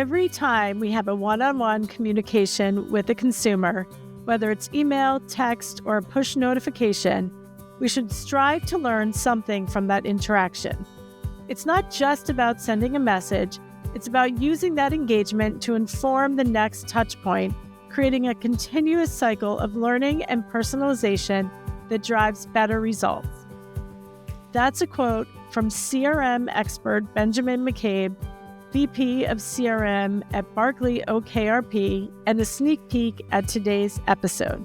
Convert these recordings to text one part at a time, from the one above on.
Every time we have a one-on-one communication with a consumer, whether it's email, text, or a push notification, we should strive to learn something from that interaction. It's not just about sending a message, it's about using that engagement to inform the next touch point, creating a continuous cycle of learning and personalization that drives better results. That's a quote from CRM expert Benjamin McCabe, VP of CRM at Barclay OKRP, and a sneak peek at today's episode.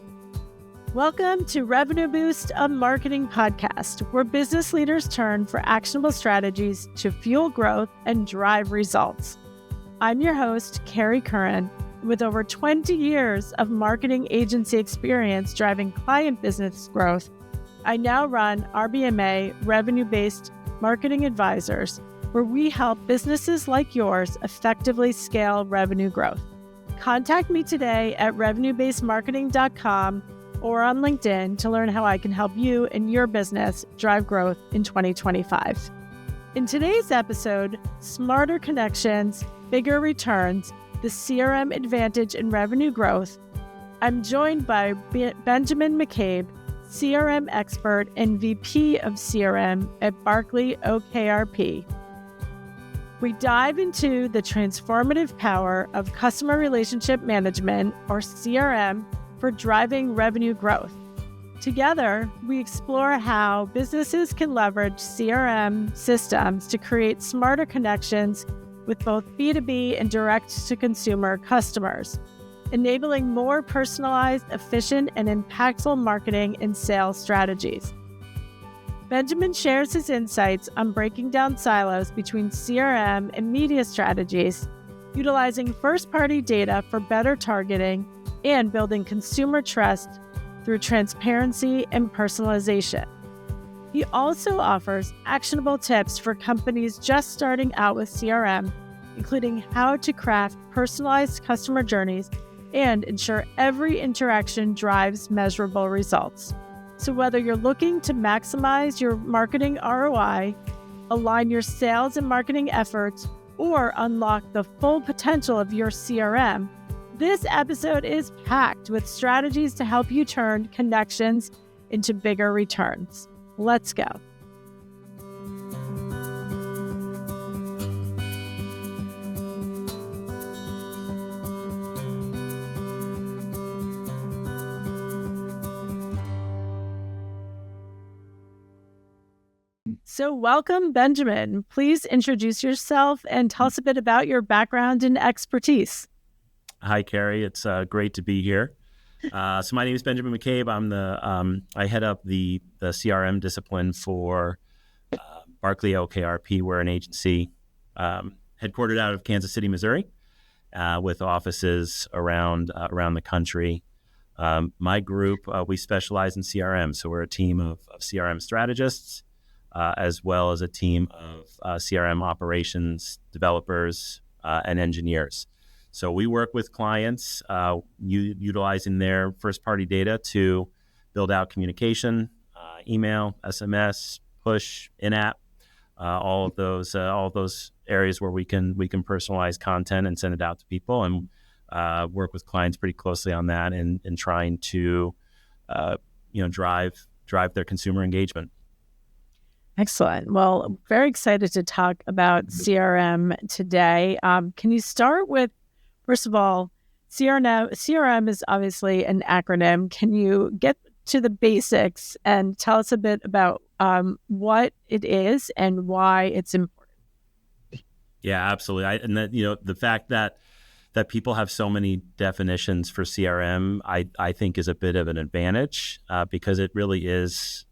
Welcome to Revenue Boost, a marketing podcast where business leaders turn for actionable strategies to fuel growth and drive results. I'm your host, Carrie Curran. With over 20 years of marketing agency experience driving client business growth, I now run RBMA Revenue-Based Marketing Advisors, where we help businesses like yours effectively scale revenue growth. Contact me today at revenuebasedmarketing.com or on LinkedIn to learn how I can help you and your business drive growth in 2025. In today's episode, Smarter Connections, Bigger Returns, the CRM Advantage in Revenue Growth, I'm joined by Benjamin McCabe, CRM expert and VP of CRM at Barclay OKRP. We dive into the transformative power of customer relationship management, or CRM, for driving revenue growth. Together, we explore how businesses can leverage CRM systems to create smarter connections with both B2B and direct-to-consumer customers, enabling more personalized, efficient, and impactful marketing and sales strategies. Benjamin shares his insights on breaking down silos between CRM and media strategies, utilizing first-party data for better targeting, and building consumer trust through transparency and personalization. He also offers actionable tips for companies just starting out with CRM, including how to craft personalized customer journeys and ensure every interaction drives measurable results. So whether you're looking to maximize your marketing ROI, align your sales and marketing efforts, or unlock the full potential of your CRM, this episode is packed with strategies to help you turn connections into bigger returns. Let's go. So welcome, Benjamin. Please introduce yourself and tell us a bit about your background and expertise. Hi, Carrie. It's great to be here. So my name is Benjamin McCabe. I head up the CRM discipline for Barclay OKRP. We're an agency headquartered out of Kansas City, Missouri, with offices around the country. My group, we specialize in CRM. So we're a team of CRM strategists, as well as a team of CRM operations developers and engineers. So we work with clients utilizing their first-party data to build out communication, email, SMS, push, in-app, all of those areas where we can personalize content and send it out to people, and work with clients pretty closely on that and trying to drive their consumer engagement. Excellent. Well, very excited to talk about CRM today. Can you start with, first of all, CRM is obviously an acronym. Can you get to the basics and tell us a bit about what it is and why it's important? Yeah, absolutely. The fact that people have so many definitions for CRM, I think is a bit of an advantage because it really is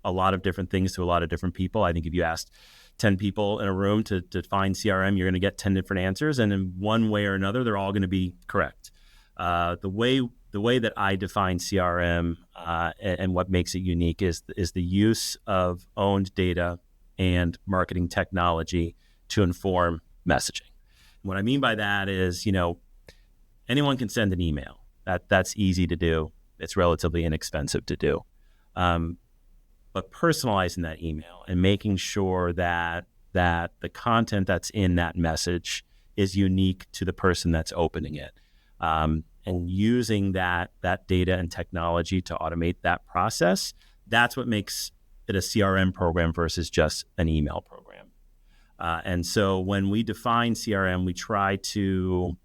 a lot of different things to a lot of different people. I think if you asked 10 people in a room to define CRM, you're going to get 10 different answers. And in one way or another, they're all going to be correct. The way that I define CRM and what makes it unique is the use of owned data and marketing technology to inform messaging. What I mean by that is, anyone can send an email. That's easy to do. It's relatively inexpensive to do. But personalizing that email and making sure that the content that's in that message is unique to the person that's opening it. And using that data and technology to automate that process, that's what makes it a CRM program versus just an email program. And so when we define CRM, we try to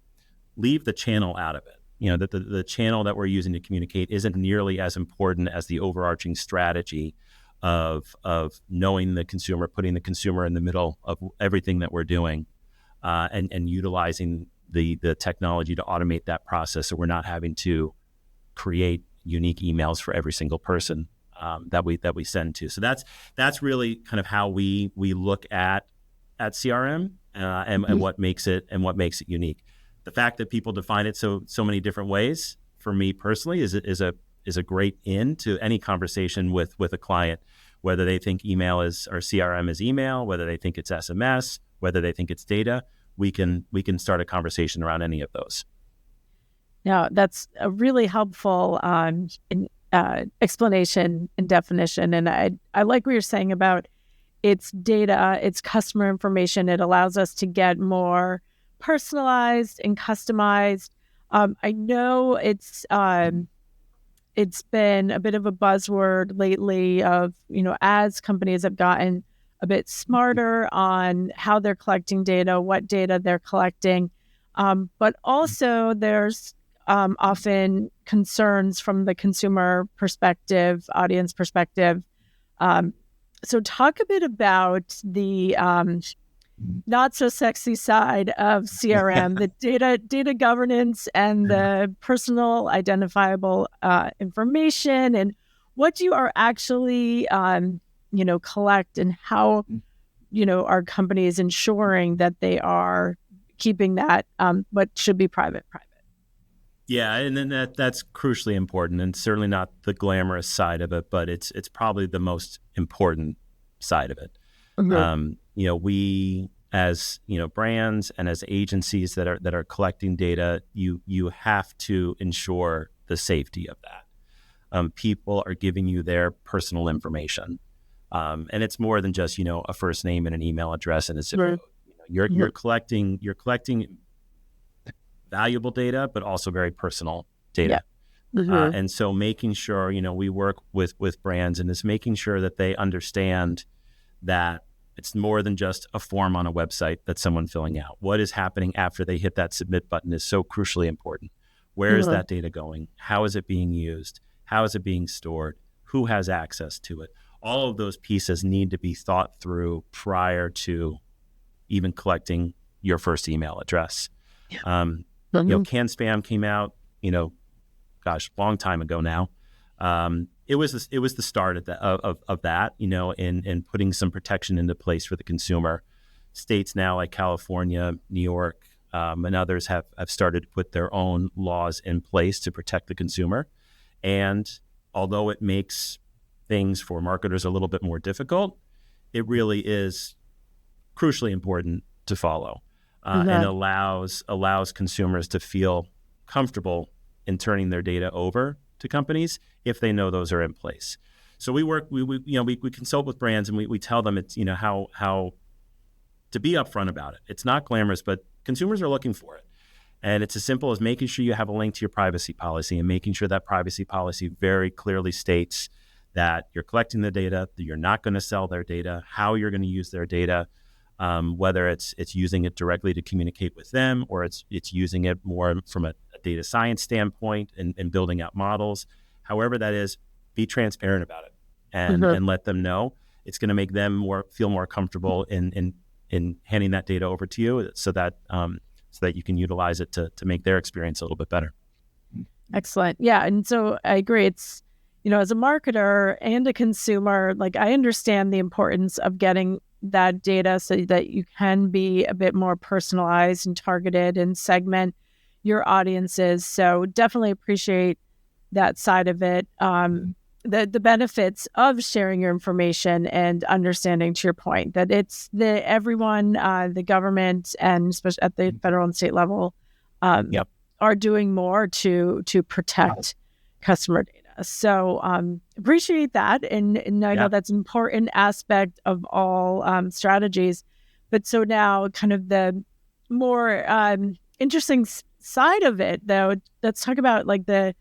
leave the channel out of it. That the channel that we're using to communicate isn't nearly as important as the overarching strategy of knowing the consumer, putting the consumer in the middle of everything that we're doing, and utilizing the technology to automate that process, so we're not having to create unique emails for every single person that we send to. So that's really kind of how we look at CRM and what makes it unique. The fact that people define it so many different ways, for me personally, is a great end to any conversation with a client, whether they think email is, or CRM is email, whether they think it's SMS, whether they think it's data. We can start a conversation around any of those. Now, that's a really helpful explanation and definition. And I like what you're saying about it's data, it's customer information. It allows us to get more personalized and customized. I know it's been a bit of a buzzword lately of, as companies have gotten a bit smarter on how they're collecting data, what data they're collecting. But also there's often concerns from the consumer perspective, audience perspective. So talk a bit about the not so sexy side of CRM, the data governance and the personal identifiable information, and what you are actually collect, and how our company is ensuring that they are keeping that what should be private. Yeah, and then that's crucially important, and certainly not the glamorous side of it, but it's probably the most important side of it. Mm-hmm. We, as brands and as agencies that are collecting data, you have to ensure the safety of that. People are giving you their personal information, and it's more than just a first name and an email address and a zip code. You're collecting valuable data, but also very personal data. Yeah. Mm-hmm. And so making sure, we work with brands, and it's making sure that they understand that it's more than just a form on a website that someone's filling out. What is happening after they hit that submit button is so crucially important. Where is that data going? How is it being used? How is it being stored? Who has access to it? All of those pieces need to be thought through prior to even collecting your first email address. Yeah. Can spam came out, long time ago now. It was the start of that, in putting some protection into place for the consumer. States now like California, New York, and others have started to put their own laws in place to protect the consumer. And although it makes things for marketers a little bit more difficult, it really is crucially important to follow. And allows consumers to feel comfortable in turning their data over to companies if they know those are in place. So we consult with brands, and we tell them it's how to be upfront about it. It's not glamorous, but consumers are looking for it. And it's as simple as making sure you have a link to your privacy policy, and making sure that privacy policy very clearly states that you're collecting the data, that you're not going to sell their data, how you're going to use their data. Whether it's using it directly to communicate with them, or it's using it more from a data science standpoint and building out models. However that is, be transparent about it and let them know. It's going to make them feel more comfortable in handing that data over to you, so that you can utilize it to make their experience a little bit better. Excellent. Yeah, and so I agree. It's as a marketer and a consumer, I understand the importance of getting that data so that you can be a bit more personalized and targeted and segment your audiences. So definitely appreciate that side of it. The benefits of sharing your information and understanding, to your point, that it's everyone, the government, and especially at the federal and state level, are doing more to protect customer data. So appreciate that. And I know that's an important aspect of all strategies. But so now kind of the more interesting side of it, though, let's talk about like the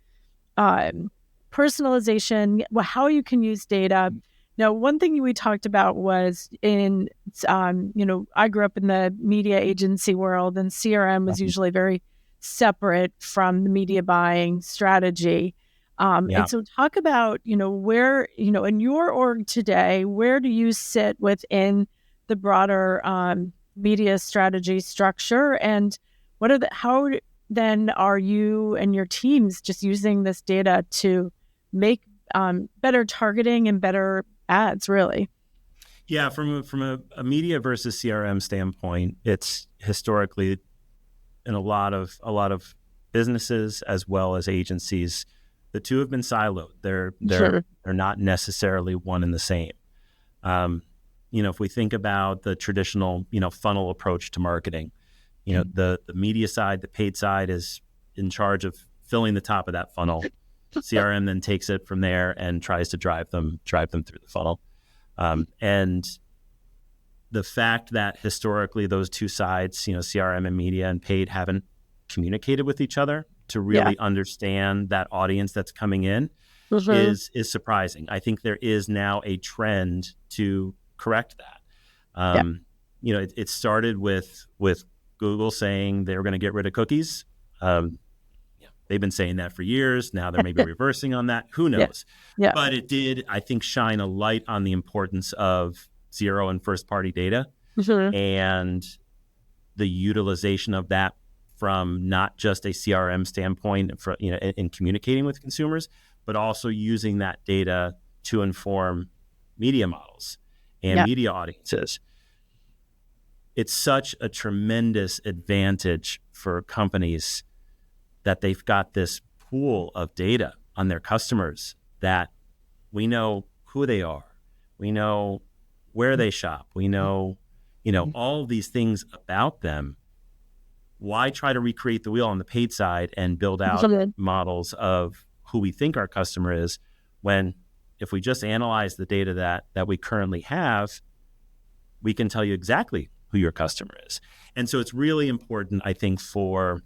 um, personalization, how you can use data. Now, one thing we talked about was I grew up in the media agency world, and CRM was usually very separate from the media buying strategy. Yeah. And so talk about, where, in your org today, where do you sit within the broader media strategy structure, and how then are you and your teams just using this data to make better targeting and better ads, really? Yeah, from a media versus CRM standpoint, it's historically in a lot of businesses as well as agencies, the two have been siloed. Sure. They're not necessarily one and the same. If we think about the traditional, funnel approach to marketing, the media side, the paid side is in charge of filling the top of that funnel. CRM then takes it from there and tries to drive them through the funnel. And the fact that historically those two sides, CRM and media and paid, haven't communicated with each other to Yeah. really understand that audience that's coming in Mm-hmm. is surprising. I think there is now a trend to correct that. Yeah. It started with Google saying they were going to get rid of cookies. They've been saying that for years. Now they're maybe reversing on that. Who Yeah. knows? Yeah. But it did, I think, shine a light on the importance of zero and first party data Mm-hmm. and the utilization of that from not just a CRM standpoint for, in communicating with consumers, but also using that data to inform media models and Yeah. media audiences. It's such a tremendous advantage for companies that they've got this pool of data on their customers that we know who they are. We know where they shop. We know, all these things about them. Why try to recreate the wheel on the paid side and build out Mhm. models of who we think our customer is when if we just analyze the data that we currently have, we can tell you exactly who your customer is. And so it's really important, I think, for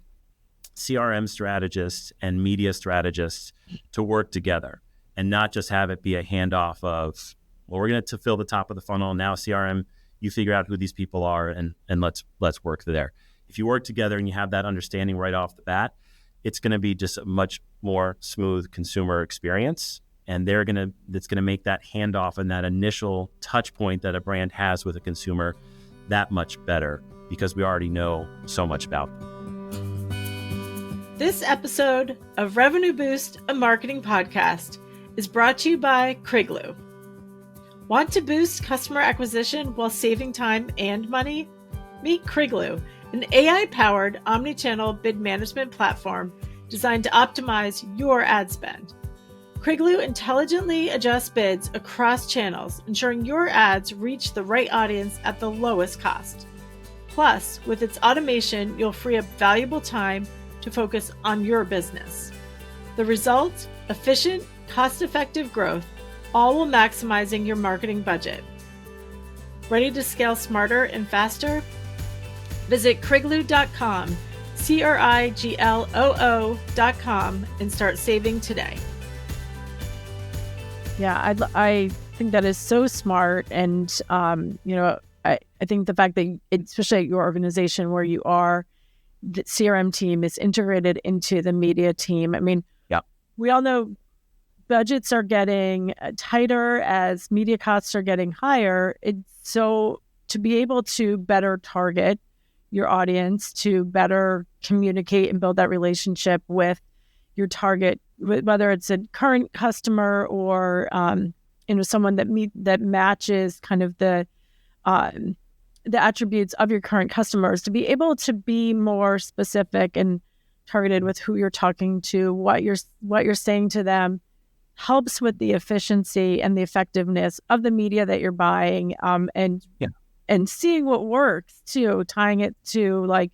CRM strategists and media strategists to work together and not just have it be a handoff of, well, we're going to fill the top of the funnel. Now CRM, you figure out who these people are and let's work there. If you work together and you have that understanding right off the bat, it's going to be just a much more smooth consumer experience. And it's going to make that handoff and that initial touch point that a brand has with a consumer that much better because we already know so much about them. This episode of Revenue Boost, a marketing podcast, is brought to you by Kriglu. Want to boost customer acquisition while saving time and money? Meet Kriglu, an AI-powered omni-channel bid management platform designed to optimize your ad spend. Kriglu intelligently adjusts bids across channels, ensuring your ads reach the right audience at the lowest cost. Plus, with its automation, you'll free up valuable time to focus on your business. The result? Efficient, cost-effective growth, all while maximizing your marketing budget. Ready to scale smarter and faster? Visit Kriglu.com, Krigloo.com, and start saving today. Yeah, I think that is so smart. And, I think the fact that, especially at your organization where you are, the CRM team is integrated into the media team. I mean, Yeah. we all know budgets are getting tighter as media costs are getting higher. So to be able to better target your audience, to better communicate and build that relationship with your target, whether it's a current customer or someone that matches kind of the attributes of your current customers, to be able to be more specific and targeted with who you're talking to, what you're saying to them, helps with the efficiency and the effectiveness of the media that you're buying, and seeing what works too, tying it to that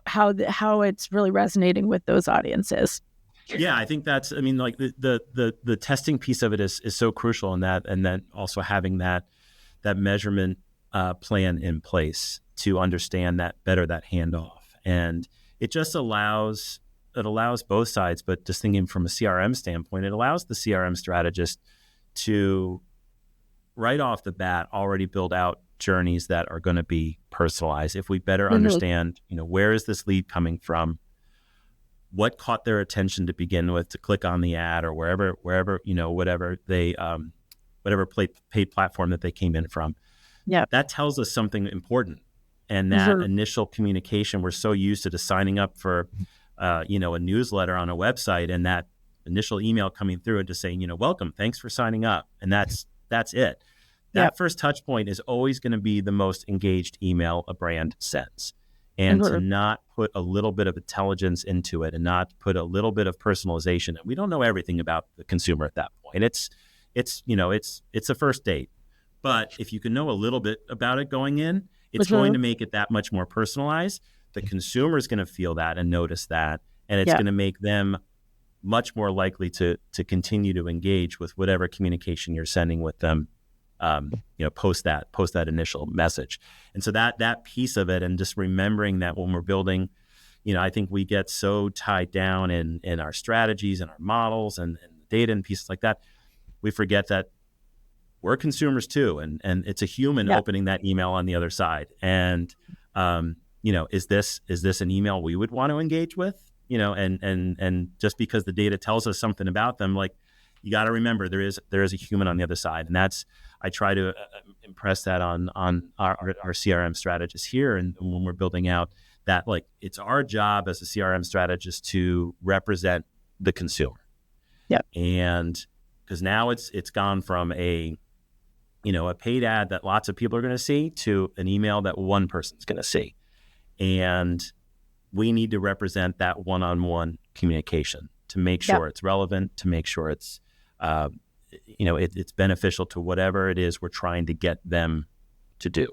how it's really resonating with those audiences. Yeah, I think that's, the testing piece of it is so crucial in that, and then also having that measurement plan in place. to understand that better, that handoff. And it just allows both sides, but just thinking from a CRM standpoint, it allows the CRM strategist to right off the bat already build out journeys that are going to be personalized. If we better understand, where is this lead coming from? What caught their attention to begin with to click on the ad, or wherever whatever they whatever paid platform that they came in from. Yeah. That tells us something important. And that initial communication, we're so used to just signing up for a newsletter on a website, and that initial email coming through and just saying, welcome, thanks for signing up. And that's it. That first touch point is always going to be the most engaged email a brand sends. And to not put a little bit of intelligence into it, and not put a little bit of personalization. And we don't know everything about the consumer at that point. It's a first date. But if you can know a little bit about it going in, it's going to make it that much more personalized. The consumer is going to feel that and notice that, and it's going to make them much more likely to continue to engage with whatever communication you're sending with them. Post that initial message. And so that piece of it, and just remembering that when we're building, I think we get so tied down in our strategies and our models and data and pieces like that, we forget that we're consumers too, and it's a human opening that email on the other side. And is this an email we would want to engage with? And just because the data tells us something about them, like, you got to remember there is a human on the other side, and I try to impress that on our CRM strategists here, and when we're building out that, like, it's our job as a CRM strategist to represent the consumer. And because now it's gone from a paid ad that lots of people are going to see to an email that one person's going to see, and we need to represent that one-on-one communication to make sure it's relevant, to make sure it's it's beneficial to whatever it is we're trying to get them to do.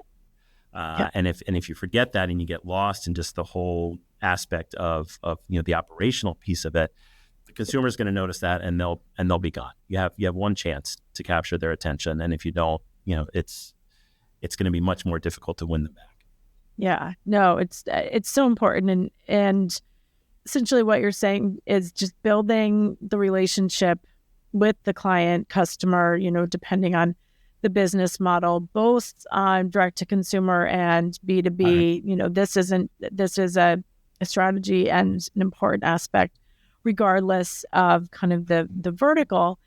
And if you forget that and you get lost in just the whole aspect of the operational piece of it, the consumer is going to notice that, and they'll be gone. You have one chance to capture their attention, and if you don't, it's going to be much more difficult to win them back. Yeah, no, it's so important, and essentially what you're saying is just building the relationship with the client, customer, depending on the business model, both on direct to consumer and B2B. This is a strategy and an important aspect, regardless of kind of the vertical.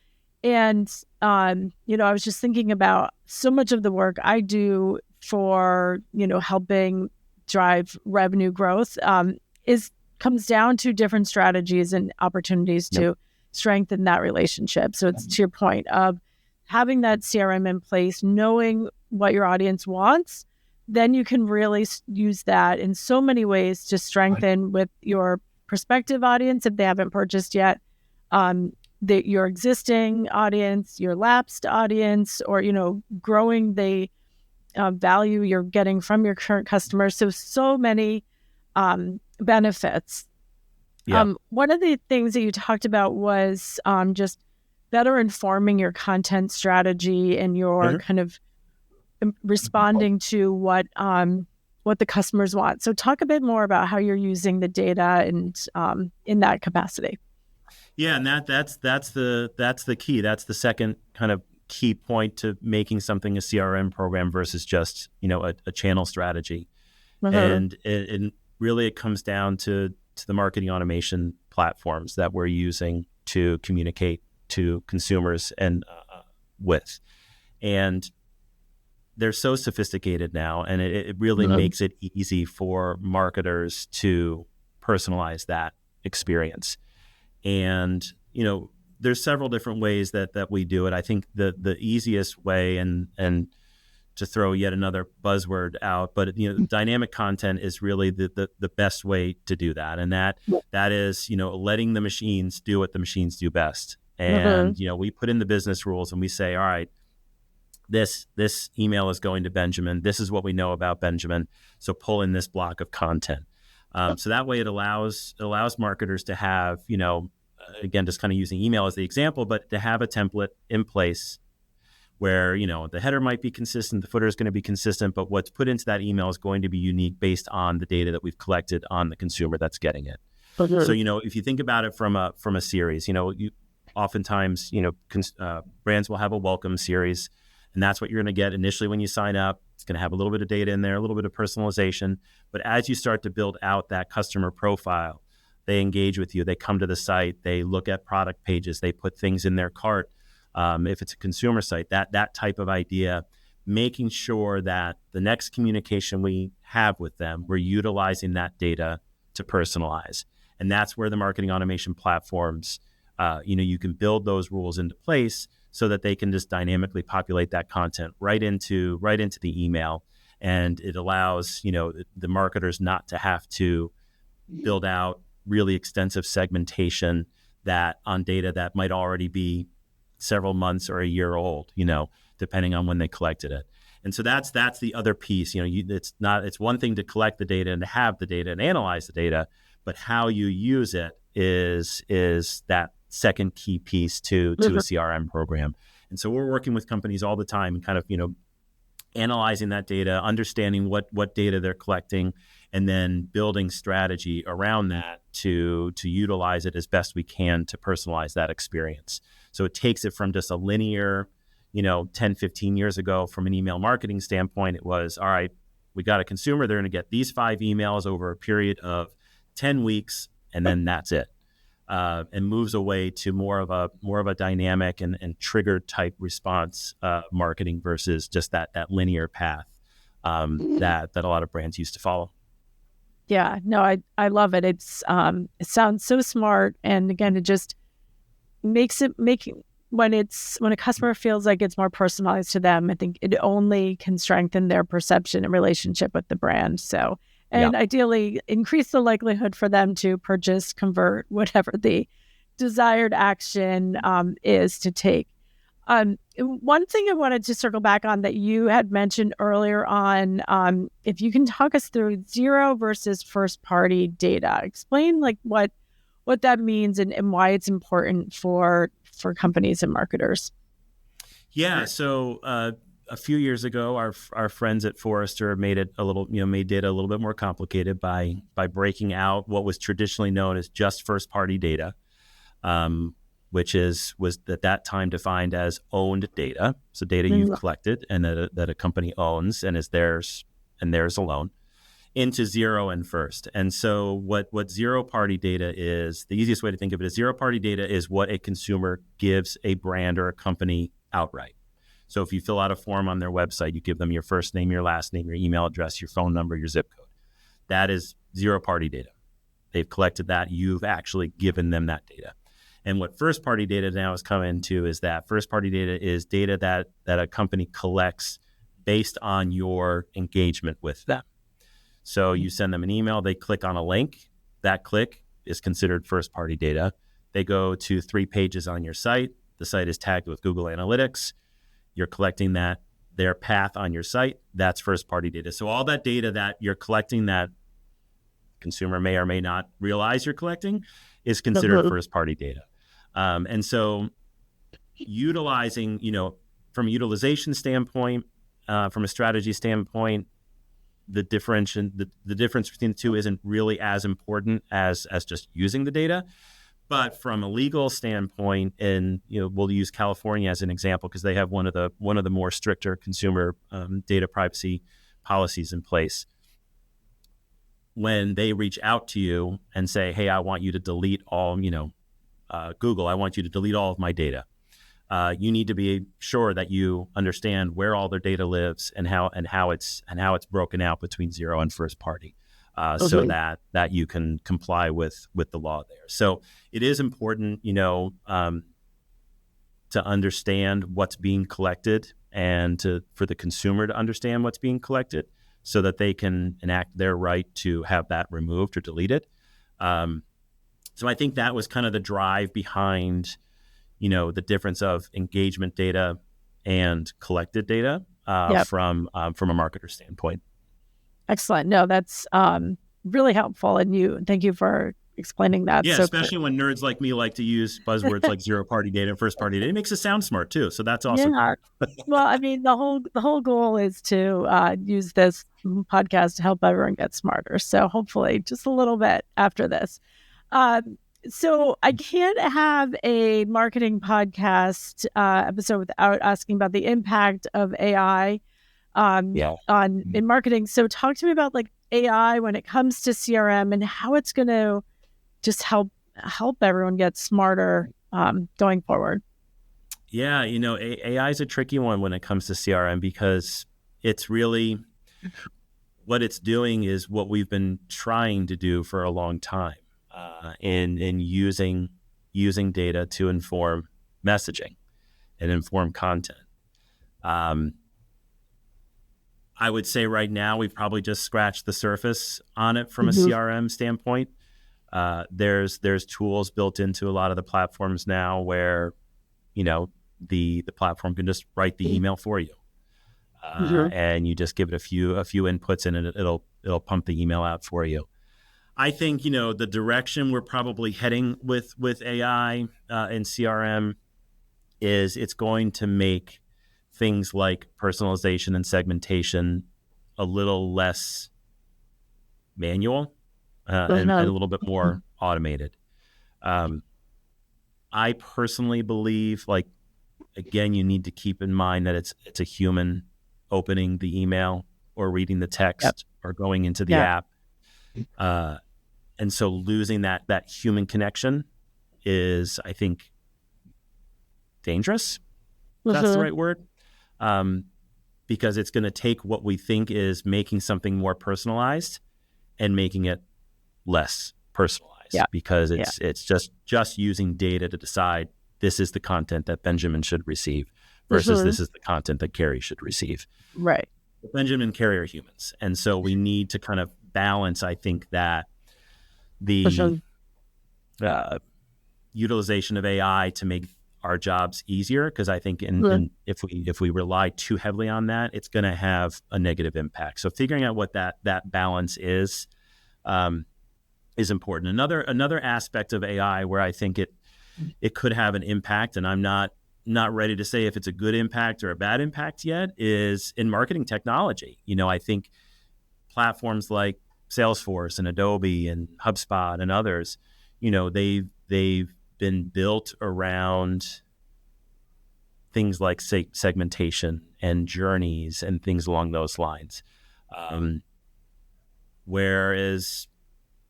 And I was just thinking about so much of the work I do for helping drive revenue growth comes down to different strategies and opportunities to strengthen that relationship. So it's to your point of having that CRM in place, knowing what your audience wants, then you can really use that in so many ways to strengthen with your prospective audience if they haven't purchased yet, your existing audience, your lapsed audience, or growing the value you're getting from your current customers. So many benefits. One of the things that you talked about was just better informing your content strategy and your kind of responding to what the customers want. So talk a bit more about how you're using the data and in that capacity. Yeah, and that's the key. That's the second kind of key point to making something a CRM program versus just a channel strategy. And really it comes down to the marketing automation platforms that we're using to communicate to consumers and with. And they're so sophisticated now, and it really makes it easy for marketers to personalize that experience. And, there's several different ways that we do it. I think the easiest way, and to throw yet another buzzword out, but dynamic content is really the best way to do that, and that is letting the machines do what the machines do best. And we put in the business rules, and we say, all right, this email is going to Benjamin. This is what we know about Benjamin. So pull in this block of content. So that way, it allows marketers to have again, just kind of using email as the example, but to have a template in place where, the header might be consistent, the footer is going to be consistent, but what's put into that email is going to be unique based on the data that we've collected on the consumer that's getting it. So, if you think about it from a series, oftentimes, brands will have a welcome series, and that's what you're going to get initially when you sign up. It's going to have a little bit of data in there, a little bit of personalization. But as you start to build out that customer profile, they engage with you. They come to the site. They look at product pages. They put things in their cart. If it's a consumer site, that type of idea, making sure that the next communication we have with them, we're utilizing that data to personalize. And that's where the marketing automation platforms, you can build those rules into place so that they can just dynamically populate that content right into the email. And it allows, the marketers not to have to build out really extensive segmentation that on data that might already be several months or a year old, depending on when they collected it. And so that's the other piece. It's one thing to collect the data and to have the data and analyze the data, but how you use it is that second key piece to a CRM program. And so we're working with companies all the time and kind of, analyzing that data, understanding what data they're collecting, and then building strategy around that to utilize it as best we can to personalize that experience. So it takes it from just a linear, 10, 15 years ago from an email marketing standpoint, it was, all right, we got a consumer, they're going to get these 5 emails over a period of 10 weeks, and then that's it. And moves away to more of a dynamic and triggered type response marketing versus just that linear path that a lot of brands used to follow. Yeah, no, I love it. It sounds so smart, and again, it just makes it when a customer feels like it's more personalized to them, I think it only can strengthen their perception and relationship with the brand. So, and ideally increase the likelihood for them to purchase, convert, whatever the desired action is to take. One thing I wanted to circle back on that you had mentioned earlier on, if you can talk us through zero versus first party data, explain like what that means and why it's important for companies and marketers. Yeah. So a few years ago, our friends at Forrester made data a little bit more complicated by breaking out what was traditionally known as just first party data, which was at that time defined as owned data. So data you've collected and that a company owns and is theirs and theirs alone, into zero and first. And so what zero party data is, the easiest way to think of it is zero party data is what a consumer gives a brand or a company outright. So if you fill out a form on their website, you give them your first name, your last name, your email address, your phone number, your zip code. That is zero party data. They've collected that. You've actually given them that data. And what first party data now has come into is that first party data is data that a company collects based on your engagement with them. So you send them an email, they click on a link. That click is considered first party data. They go to 3 pages on your site. The site is tagged with Google Analytics. You're collecting their path on your site. That's first party data. So all that data that you're collecting that consumer may or may not realize you're collecting is considered first party data. And so utilizing, from a utilization standpoint, from a strategy standpoint, the difference between the two isn't really as important as just using the data. But from a legal standpoint, and we'll use California as an example because they have one of the more stricter consumer data privacy policies in place. When they reach out to you and say, "Hey, I want you to delete all, Google, I want you to delete all of my data," you need to be sure that you understand where all their data lives and how it's broken out between zero and first party. So that you can comply with the law there. So it is important, to understand what's being collected and for the consumer to understand what's being collected so that they can enact their right to have that removed or deleted. So I think that was kind of the drive behind, the difference of engagement data and collected data from a marketer standpoint. Excellent. No, that's really helpful. And thank you for explaining that Yeah, so clearly. especially when nerds like me like to use buzzwords like zero party data and first party data. It makes it sound smart too. So that's also Yeah. cool. Well, I mean, the whole goal is to use this podcast to help everyone get smarter. So hopefully, just a little bit after this. So I can't have a marketing podcast episode without asking about the impact of AI Yeah. on in marketing. So talk to me about like AI when it comes to CRM and how it's going to just help everyone get smarter going forward. Yeah, AI is a tricky one when it comes to CRM because it's really what it's doing is what we've been trying to do for a long time, in using data to inform messaging and inform content. Um, I would say right now we've probably just scratched the surface on it from a Mm-hmm. CRM standpoint. There's tools built into a lot of the platforms now where the platform can just write the email for you, Mm-hmm. and you just give it a few inputs and it'll pump the email out for you. I think the direction we're probably heading with AI and CRM is it's going to make things like personalization and segmentation a little less manual, and a little bit more automated. Um, I personally believe, like, again, you need to keep in mind that it's a human opening the email or reading the Yep. text or going into the Yeah. app, and so losing that human connection is, I think, dangerous. If that's the Mm-hmm. right word. Because it's going to take what we think is making something more personalized and making it less personalized, Yeah. because Yeah. it's just using data to decide this is the content that Benjamin should receive versus Mm-hmm. this is the content that Carrie should receive. Right. But Benjamin and Carrie are humans, and so we need to kind of balance, I think, that For the sure. uh, utilization of AI to make our jobs easier, because I think Mhm. if we rely too heavily on that, it's going to have a negative impact. So figuring out what that balance is important. Another aspect of AI where I think it could have an impact, and I'm not ready to say if it's a good impact or a bad impact yet, is in marketing technology. I think platforms like Salesforce and Adobe and HubSpot and others, they've been built around things like segmentation and journeys and things along those lines. Whereas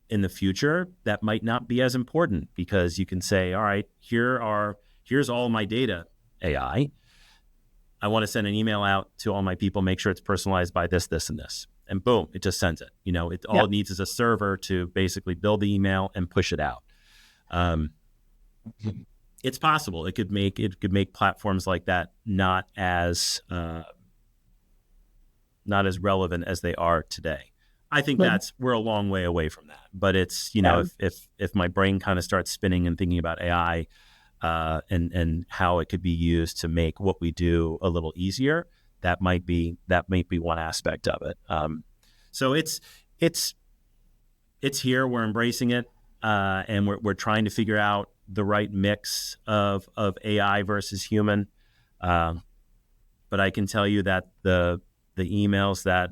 in the future, that might not be as important, because you can say, all right, here's all my data, AI. I want to send an email out to all my people, make sure it's personalized by this, this, and this. And boom, it just sends it. It all Yep. it needs is a server to basically build the email and push it out. It's possible. It could make platforms like that not as relevant as they are today. I think But we're a long way away from that. But it's yeah. if my brain kind of starts spinning and thinking about AI, and how it could be used to make what we do a little easier, that might be one aspect of it. So it's here. We're embracing it, and we're trying to figure out the right mix of AI versus human. But I can tell you that the emails that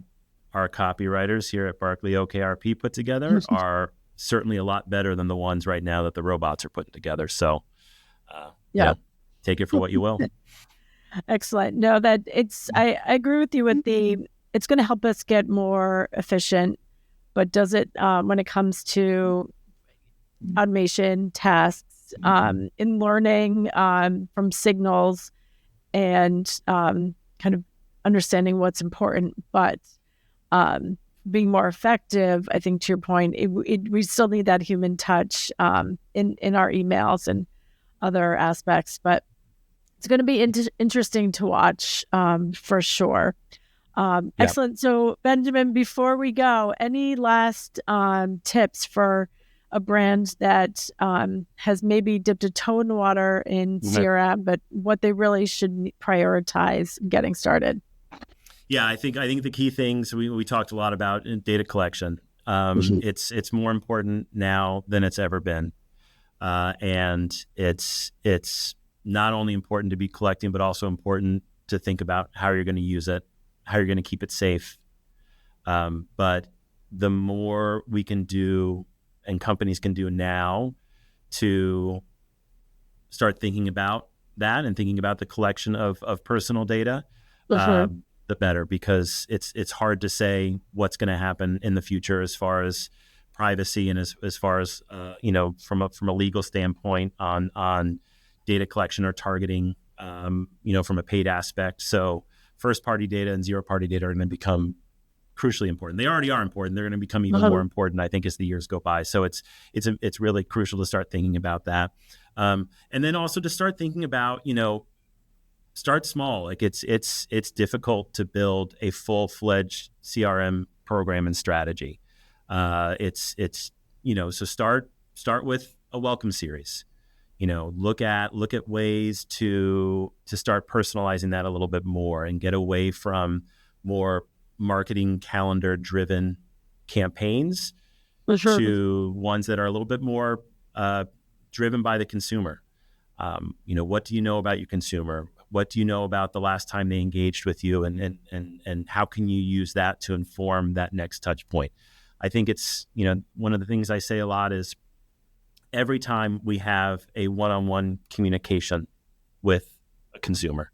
our copywriters here at Barkley OKRP put together are certainly a lot better than the ones right now that the robots are putting together. So, Yeah. take it for what you will. Excellent. No, that I agree with you with it's going to help us get more efficient, but does it, when it comes to automation tasks, in learning, from signals and, kind of understanding what's important, but, being more effective, I think to your point, we still need that human touch, in our emails and other aspects, but it's going to be interesting to watch, for sure. Yeah. Excellent. So, Benjamin, before we go, any last tips for a brand that has maybe dipped a toe in the water in CRM, but what they really should prioritize getting started? Yeah, I think the key things we talked a lot about in data collection, It's more important now than it's ever been, and it's not only important to be collecting, but also important to think about how you're going to use it, how you're going to keep it safe. But the more we can do, and companies can do now, to start thinking about that and thinking about the collection of personal data, the better, because it's hard to say what's going to happen in the future as far as privacy and as far as from a legal standpoint on data collection or targeting, from a paid aspect. So first party data and zero party data are going to become crucially important. They already are important. They're going to become even more important, I think, as the years go by. So it's really crucial to start thinking about that, and then also to start thinking about start small. Like it's difficult to build a full-fledged CRM program and strategy. So start with a welcome series. Look at ways to start personalizing that a little bit more and get away from more marketing calendar driven campaigns to ones that are a little bit more driven by the consumer. What do you know about your consumer? What do you know about the last time they engaged with you, and how can you use that to inform that next touch point? I think it's, one of the things I say a lot is every time we have a one-on-one communication with a consumer,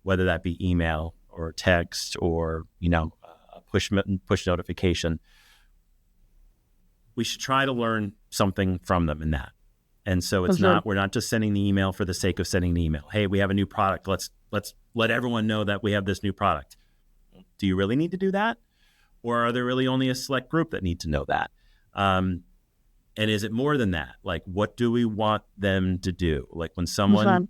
whether that be email or text or, a push notification, we should try to learn something from them in that. And so we're not just sending the email for the sake of sending the email. Hey, we have a new product. Let's let everyone know that we have this new product. Do you really need to do that? Or are there really only a select group that need to know that? And is it more than that? Like, what do we want them to do? Like when someone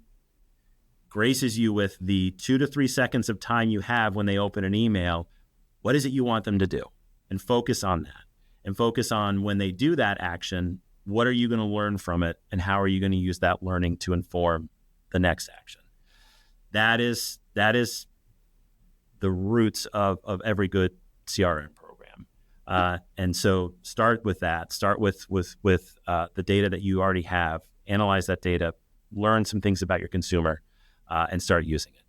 graces you with the 2 to 3 seconds of time you have when they open an email, what is it you want them to do? And focus on that. And focus on when they do that action, what are you going to learn from it? And how are you going to use that learning to inform the next action? That is the roots of every good CRM program. And so start with that. Start with the data that you already have. Analyze that data. Learn some things about your consumer, and start using it.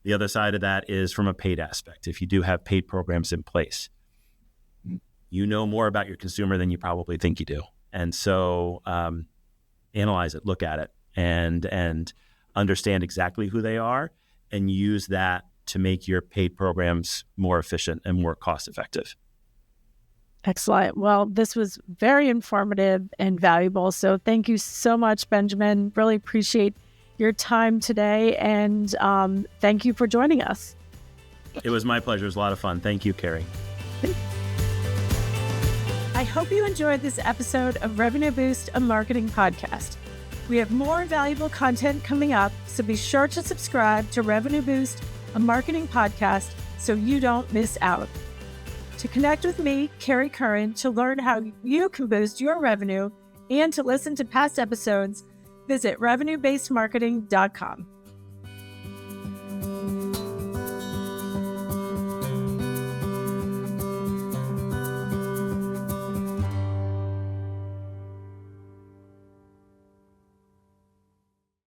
The other side of that is from a paid aspect. If you do have paid programs in place, you know more about your consumer than you probably think you do. And so analyze it, look at it, and understand exactly who they are, and use that to make your paid programs more efficient and more cost effective. Excellent. Well, this was very informative and valuable. So thank you so much, Benjamin. Really appreciate your time today. And thank you for joining us. It was my pleasure. It was a lot of fun. Thank you, Carrie. I hope you enjoyed this episode of Revenue Boost, a marketing podcast. We have more valuable content coming up, so be sure to subscribe to Revenue Boost, a marketing podcast, so you don't miss out. To connect with me, Carrie Curran, to learn how you can boost your revenue and to listen to past episodes, visit revenuebasedmarketing.com.